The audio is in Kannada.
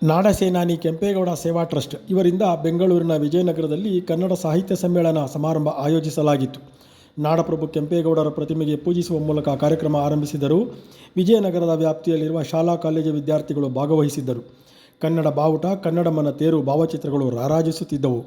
ನಾಡಸೇನಾನಿ ಕೆಂಪೇಗೌಡ ಸೇವಾ ಟ್ರಸ್ಟ್ ಇವರಿಂದ ಬೆಂಗಳೂರಿನ ವಿಜಯನಗರದಲ್ಲಿ ಕನ್ನಡ ಸಾಹಿತ್ಯ ಸಮ್ಮೇಳನ ಸಮಾರಂಭ ಆಯೋಜಿಸಲಾಗಿತ್ತು. ನಾಡಪ್ರಭು ಕೆಂಪೇಗೌಡರ ಪ್ರತಿಮೆಗೆ ಪೂಜಿಸುವ ಮೂಲಕ ಕಾರ್ಯಕ್ರಮ ಆರಂಭಿಸಿದರು. ವಿಜಯನಗರದ ವ್ಯಾಪ್ತಿಯಲ್ಲಿರುವ ಶಾಲಾ ಕಾಲೇಜು ವಿದ್ಯಾರ್ಥಿಗಳು ಭಾಗವಹಿಸಿದ್ದರು. ಕನ್ನಡ ಬಾವುಟ, ಕನ್ನಡಮ್ಮನ ತೇರು ಭಾವಚಿತ್ರಗಳು ರಾರಾಜಿಸುತ್ತಿದ್ದವು.